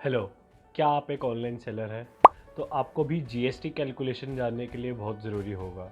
Hello, क्या आप एक ऑनलाइन सेलर हैं? तो आपको भी जीएसटी कैलकुलेशन जानने के लिए बहुत ज़रूरी होगा।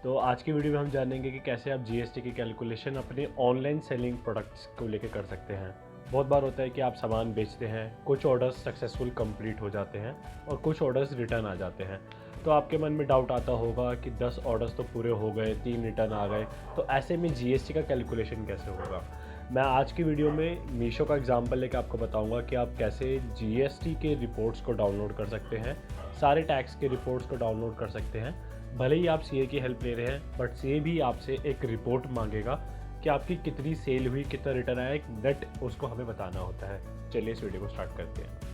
तो आज की वीडियो में हम जानेंगे कि कैसे आप जीएसटी की कैलकुलेशन अपने ऑनलाइन सेलिंग प्रोडक्ट्स को लेके कर सकते हैं। बहुत बार होता है कि आप सामान बेचते हैं, कुछ ऑर्डर्स सक्सेसफुल कंप्लीट हो जाते हैं और कुछ ऑर्डर्स रिटर्न आ जाते हैं। तो आपके मन में डाउट आता होगा कि 10 ऑर्डर्स तो पूरे हो गए, 3 रिटर्न आ गए, तो ऐसे में जीएसटी का कैलकुलेशन कैसे होगा? मैं आज की वीडियो में मीशो का एग्जांपल लेकर आपको बताऊंगा कि आप कैसे जीएसटी के रिपोर्ट्स को डाउनलोड कर सकते हैं, सारे टैक्स के रिपोर्ट्स को डाउनलोड कर सकते हैं। भले ही आप सीए की हेल्प ले रहे हैं, बट सीए भी आपसे एक रिपोर्ट मांगेगा कि आपकी कितनी सेल हुई, कितना रिटर्न आया, एक नेट उसको हमें बताना होता है। चलिए इस वीडियो को स्टार्ट करते हैं।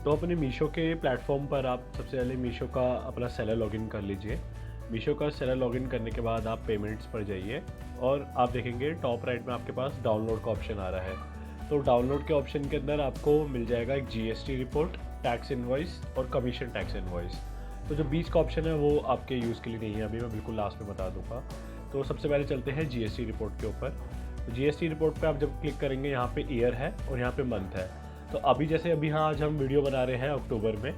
तो अपने मीशो के प्लेटफॉर्म पर आप सबसे पहले मीशो का अपना सेलर लॉगिन कर लीजिए। मीशो का सेलर लॉगिन करने के बाद आप पेमेंट्स पर जाइए और आप देखेंगे टॉप राइट में आपके पास डाउनलोड का ऑप्शन आ रहा है। तो डाउनलोड के ऑप्शन के अंदर आपको मिल जाएगा एक जीएसटी रिपोर्ट, टैक्स इनवॉइस और कमीशन टैक्स इनवॉइस। तो जो बीच का ऑप्शन है वो आपके यूज़ के लिए नहीं है, अभी मैं बिल्कुल लास्ट में बता दूंगा। तो सबसे पहले चलते हैं जीएसटी रिपोर्ट के ऊपर। तो जीएसटी रिपोर्ट पे आप जब क्लिक करेंगे, यहाँ पे ईयर है और यहाँ पे मंथ है। तो अभी हाँ, आज हम वीडियो बना रहे हैं अक्टूबर में,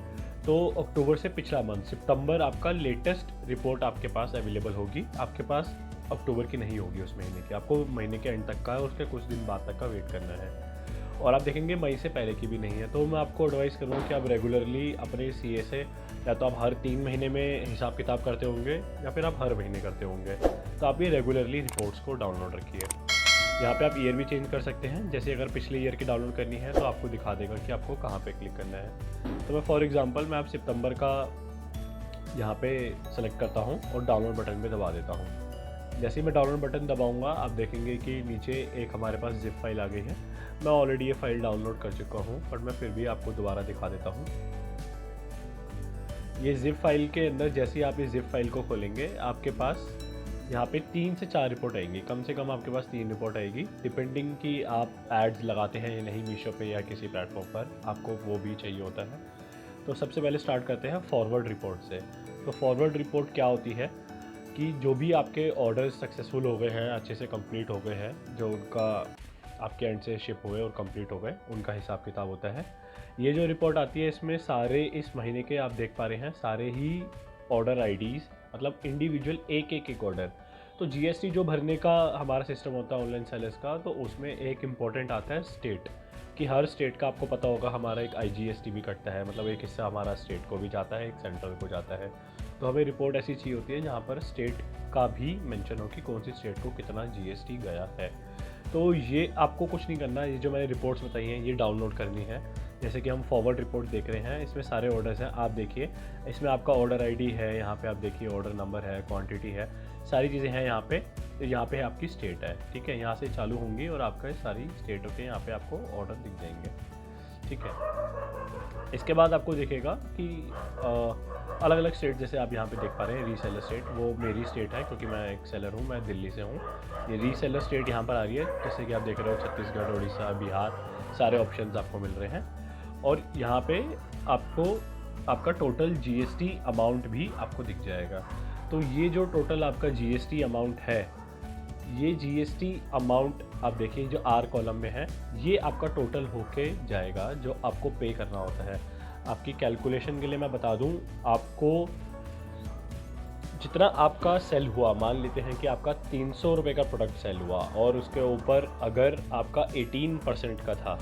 तो अक्टूबर से पिछला मंथ सितंबर आपका लेटेस्ट रिपोर्ट आपके पास अवेलेबल होगी। आपके पास अक्टूबर की नहीं होगी उस महीने की, आपको महीने के एंड तक का और उसके कुछ दिन बाद तक का वेट करना है। और आप देखेंगे मई से पहले की भी नहीं है। तो मैं आपको एडवाइस करूँगा कि आप रेगुलरली अपने सीए से, या तो आप हर 3 महीने में हिसाब किताब करते होंगे या फिर आप हर महीने करते होंगे, तो आप ये रेगुलरली रिपोर्ट्स को डाउनलोड रखिए। यहाँ पे आप ईयर भी चेंज कर सकते हैं। जैसे अगर पिछले ईयर की डाउनलोड करनी है तो आपको दिखा देगा कि आपको कहाँ पे क्लिक करना है। तो मैं फॉर एग्जांपल मैं आप सितंबर का यहाँ पे सेलेक्ट करता हूँ और डाउनलोड बटन पे दबा देता हूँ। जैसे ही मैं डाउनलोड बटन दबाऊँगा, आप देखेंगे कि नीचे एक हमारे पास जिप फाइल आ गई है। मैं ऑलरेडी ये फाइल डाउनलोड कर चुका हूँ, बट मैं फिर भी आपको दोबारा दिखा देता हूँ। ये जिप फाइल के अंदर जैसे ही आप इस जिप फाइल को खोलेंगे, आपके पास यहाँ पे 3 से 4 रिपोर्ट आएंगी। कम से कम आपके पास 3 रिपोर्ट आएगी, डिपेंडिंग कि आप एड्स लगाते हैं या नहीं मीशो पे या किसी प्लेटफॉर्म पर, आपको वो भी चाहिए होता है। तो सबसे पहले स्टार्ट करते हैं फॉरवर्ड रिपोर्ट से। तो फॉरवर्ड रिपोर्ट क्या होती है कि जो भी आपके ऑर्डर्स सक्सेसफुल हो गए हैं, अच्छे से कंप्लीट हो गए हैं, जो उनका आपके एंड से शिप हुए और कंप्लीट हो गए, उनका हिसाब किताब होता है। ये जो रिपोर्ट आती है, इसमें सारे इस महीने के आप देख पा रहे हैं सारे ही ऑर्डर आईडीज़, मतलब इंडिविजुअल एक ऑर्डर। तो जीएसटी जो भरने का हमारा सिस्टम होता है ऑनलाइन सेलर्स का, तो उसमें एक इम्पॉर्टेंट आता है स्टेट, कि हर स्टेट का आपको पता होगा हमारा एक आईजीएसटी भी कटता है, मतलब एक हिस्सा हमारा स्टेट को भी जाता है, एक सेंट्रल को जाता है। तो हमें रिपोर्ट ऐसी चाहिए होती है जहाँ पर स्टेट का भी मेंशन हो कि कौन सी स्टेट को कितना जीएसटी गया है। तो ये आपको कुछ नहीं करना, ये जो मैंने रिपोर्ट्स बताई हैं ये डाउनलोड करनी है। जैसे कि हम फॉरवर्ड रिपोर्ट देख रहे हैं, इसमें सारे ऑर्डर्स हैं, आप देखिए इसमें आपका ऑर्डर आईडी है, यहाँ पे आप देखिए ऑर्डर नंबर है, क्वांटिटी है, सारी चीज़ें हैं यहाँ पे। यहाँ पे आपकी स्टेट है, ठीक है, यहाँ से चालू होंगी और आपका सारी स्टेटों के यहाँ पे आपको ऑर्डर दिख जाएंगे, ठीक है। इसके बाद आपको दिखेगा कि अलग अलग स्टेट, जैसे आप यहाँ पे देख पा रहे हैं रीसेलर स्टेट, वो मेरी स्टेट है क्योंकि मैं एक सेलर हूँ, मैं दिल्ली से हूँ। ये रीसेलर स्टेट यहाँ पर आ रही है, जैसे कि आप देख रहे हो छत्तीसगढ़, उड़ीसा, बिहार, सारे ऑप्शंस आपको मिल रहे हैं। और यहाँ पे आपको आपका टोटल जीएसटी अमाउंट भी आपको दिख जाएगा। तो ये जो टोटल आपका जीएसटी अमाउंट है, ये जीएसटी अमाउंट आप देखिए जो आर कॉलम में है, ये आपका टोटल होके जाएगा जो आपको पे करना होता है। आपकी कैलकुलेशन के लिए मैं बता दूं, आपको जितना आपका सेल हुआ, मान लेते हैं कि आपका 300 रुपये का प्रोडक्ट सेल हुआ और उसके ऊपर अगर आपका 18% का था,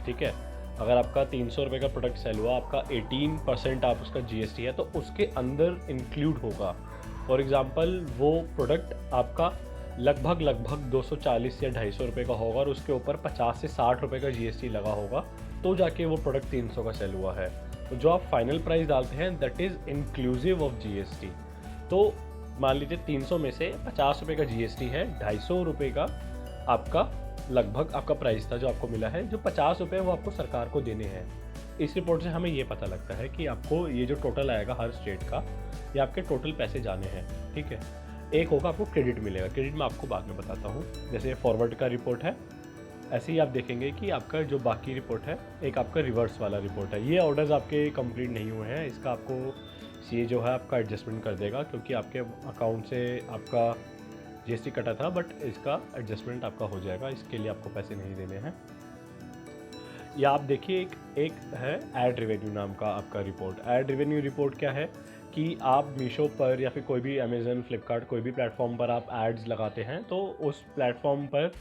ठीक है, अगर आपका 300 रुपये का प्रोडक्ट सेल हुआ, आपका 18% आप उसका जीएसटी है, तो उसके अंदर इंक्लूड होगा। फॉर एग्ज़ाम्पल वो प्रोडक्ट आपका लगभग 240 या 250 रुपये का होगा और उसके ऊपर 50 से 60 रुपये का जीएसटी लगा होगा, तो जाके वो प्रोडक्ट 300 का सेल हुआ है। तो जो आप फाइनल प्राइस डालते हैं that is inclusive of GST. तो मान लीजिए 300 में से 50 रुपये का जीएसटी है, 250 रुपये का आपका लगभग आपका प्राइस था जो आपको मिला है, जो 50 रुपये वो आपको सरकार को देने हैं। इस रिपोर्ट से हमें ये पता लगता है कि आपको ये जो टोटल आएगा हर स्टेट का, ये आपके टोटल पैसे जाने हैं, ठीक है। एक होगा आपको क्रेडिट मिलेगा, क्रेडिट मैं आपको बाद में बताता हूँ। जैसे फॉरवर्ड का रिपोर्ट है, ऐसे ही आप देखेंगे कि आपका जो बाकी रिपोर्ट है, एक आपका रिवर्स वाला रिपोर्ट है। ये ऑर्डर्स आपके कंप्लीट नहीं हुए हैं, इसका आपको सीए जो है आपका एडजस्टमेंट कर देगा, क्योंकि आपके अकाउंट से आपका जीएसटी कटा था, बट इसका एडजस्टमेंट आपका हो जाएगा, इसके लिए आपको पैसे नहीं देने हैं। या आप देखिए एक है ऐड रेवेन्यू नाम का आपका रिपोर्ट। ऐड रेवेन्यू रिपोर्ट क्या है कि आप मीशो पर या फिर कोई भी अमेज़न, फ्लिपकार्ट कोई भी प्लेटफॉर्म पर आप एड्स लगाते हैं, तो उस प्लेटफॉर्म पर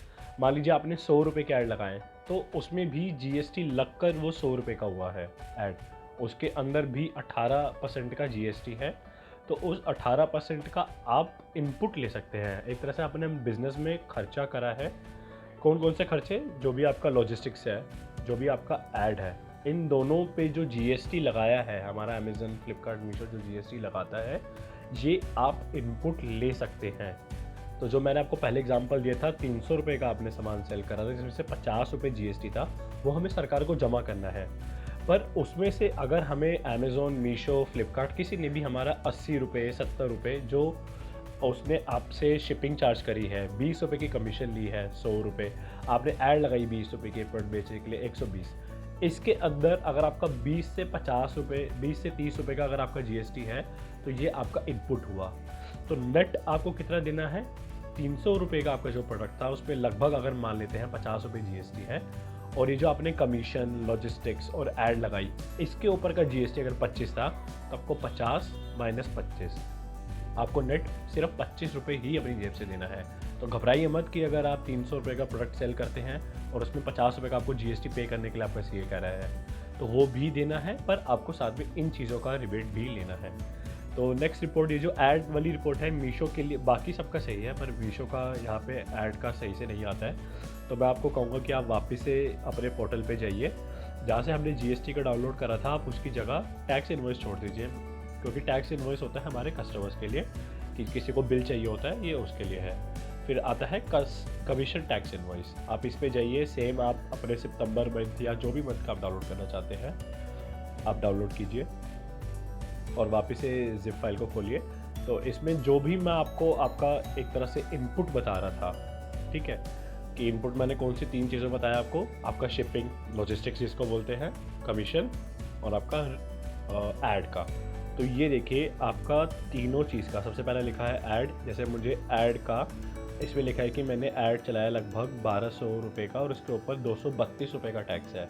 मान लीजिए आपने 100 रुपये के ऐड लगाए, तो उसमें भी जीएसटी लगकर वो 100 रुपये का हुआ है ऐड। उसके अंदर भी 18% का जीएसटी है। तो उस 18% का आप इनपुट ले सकते हैं। एक तरह से आपने बिज़नेस में खर्चा करा है। कौन कौन से खर्चे? जो भी आपका लॉजिस्टिक्स है, जो भी आपका ऐड है, इन दोनों पे जो जीएसटी लगाया है हमारा अमेज़न, फ्लिपकार्ट, मीशो जो जीएसटी लगाता है, ये आप इनपुट ले सकते हैं। तो जो मैंने आपको पहले एग्जांपल दिया था, 300 रुपये का आपने सामान सेल करा था, जिसमें से 50 रुपये जीएसटी था, वो हमें सरकार को जमा करना है। पर उसमें से अगर हमें अमेज़न, मीशो, फ्लिपकार्ट किसी ने भी हमारा 80 रुपये, 70 रुपये जो उसने आपसे शिपिंग चार्ज करी है, 20 रुपये की कमीशन ली है, 100 रुपये, आपने ऐड लगाई 20 रुपये के प्रोडक्ट बेचने के लिए 120, इसके अंदर अगर आपका 20 से 50 रुपये, 20 से 30 रुपये का अगर आपका जीएसटी है, तो ये आपका इनपुट हुआ। तो नेट आपको कितना देना है? 300 रुपये का आपका जो प्रोडक्ट था, उस पर लगभग अगर मान लेते हैं 50 रुपये जीएसटी है, और ये जो आपने कमीशन, लॉजिस्टिक्स और ऐड लगाई, इसके ऊपर का जीएसटी अगर 25 था, तो आपको 50 माइनस 25, आपको नेट सिर्फ 25 रुपये ही अपनी जेब से देना है। तो घबराइए मत कि अगर आप 300 रुपये का प्रोडक्ट सेल करते हैं और उसमें 50 रुपये का आपको जीएसटी पे करने के लिए आपका सीए कह रहा है, तो वो भी देना है, पर आपको साथ में इन चीज़ों का रिबेट भी लेना है। तो नेक्स्ट रिपोर्ट, ये जो ऐड वाली रिपोर्ट है मीशो के लिए, बाकी सबका सही है पर मीशो का यहाँ पे ऐड का सही से नहीं आता है। तो मैं आपको कहूँगा कि आप वापस से अपने पोर्टल पे जाइए, जहाँ से हमने जीएसटी का डाउनलोड करा था, आप उसकी जगह टैक्स इनवॉइस छोड़ दीजिए, क्योंकि टैक्स इनवॉइस होता है हमारे कस्टमर्स के लिए, कि किसी को बिल चाहिए होता है, ये उसके लिए है। फिर आता है कमीशन टैक्स इनवॉइस, आप इस पे जाइए, सेम आप अपने सितंबर मंथ या जो भी मंथ का आप डाउनलोड करना चाहते हैं, आप डाउनलोड कीजिए और वापस से जिप फाइल को खोलिए। तो इसमें जो भी मैं आपको आपका एक तरह से इनपुट बता रहा था, ठीक है, कि इनपुट मैंने कौन सी 3 चीज़ें बताया आपको, आपका शिपिंग, लॉजिस्टिक्स जिसको बोलते हैं, कमीशन और आपका ऐड का। तो ये देखिए आपका तीनों चीज़ का सबसे पहले लिखा है ऐड। जैसे मुझे ऐड का इसमें लिखा है कि मैंने ऐड चलाया लगभग 1200 रुपये का, और उसके ऊपर 232 रुपये का टैक्स है,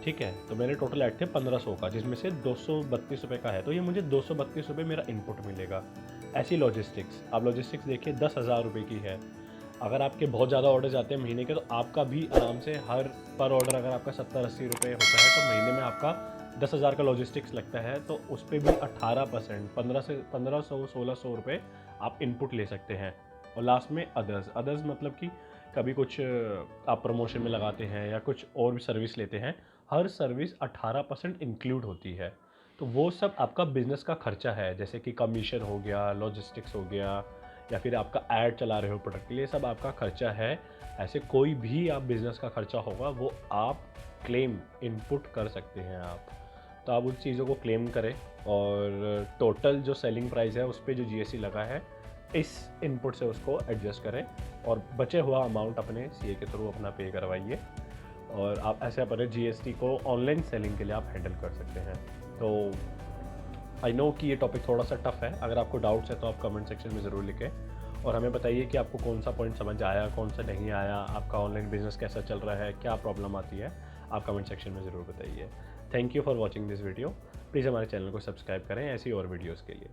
ठीक है। तो मेरे टोटल ऐड थे 1500 का, जिसमें से 232 रुपये का है, तो ये मुझे 232 रुपये मेरा इनपुट मिलेगा। ऐसी लॉजिस्टिक्स, आप लॉजिस्टिक्स देखिए 10,000 रुपये की है। अगर आपके बहुत ज़्यादा ऑर्डर जाते हैं महीने के, तो आपका भी आराम से हर पर ऑर्डर अगर आपका 70-80 रुपये होता है, तो महीने में आपका 10,000 का लॉजिस्टिक्स लगता है। तो उस पर भी 18%, 1500 1600 रुपये आप इनपुट ले सकते हैं। और लास्ट में अदर्स मतलब कि कभी कुछ आप प्रमोशन में लगाते हैं या कुछ और भी सर्विस लेते हैं, हर सर्विस 18% इंक्लूड होती है। तो वो सब आपका बिजनेस का खर्चा है, जैसे कि कमीशन हो गया, लॉजिस्टिक्स हो गया, या फिर आपका ऐड चला रहे हो प्रोडक्ट के लिए, सब आपका खर्चा है। ऐसे कोई भी आप बिज़नेस का खर्चा होगा वो आप क्लेम इनपुट कर सकते हैं आप। तो आप उन चीज़ों को क्लेम करें, और टोटल जो सेलिंग प्राइस है उस पर जो जीएसटी लगा है, इस इनपुट से उसको एडजस्ट करें, और बचे हुआ अमाउंट अपने सीए के थ्रू अपना पे करवाइए, और आप ऐसे अपने जीएसटी को ऑनलाइन सेलिंग के लिए आप हैंडल कर सकते हैं। तो आई नो कि ये टॉपिक थोड़ा सा टफ है। अगर आपको डाउट्स है तो आप कमेंट सेक्शन में ज़रूर लिखें, और हमें बताइए कि आपको कौन सा पॉइंट समझ आया, कौन सा नहीं आया, आपका ऑनलाइन बिजनेस कैसा चल रहा है, क्या प्रॉब्लम आती है, आप कमेंट सेक्शन में ज़रूर बताइए। Thank you for watching this video. Please हमारे चैनल को सब्सक्राइब करें ऐसी और वीडियोज़ के लिए।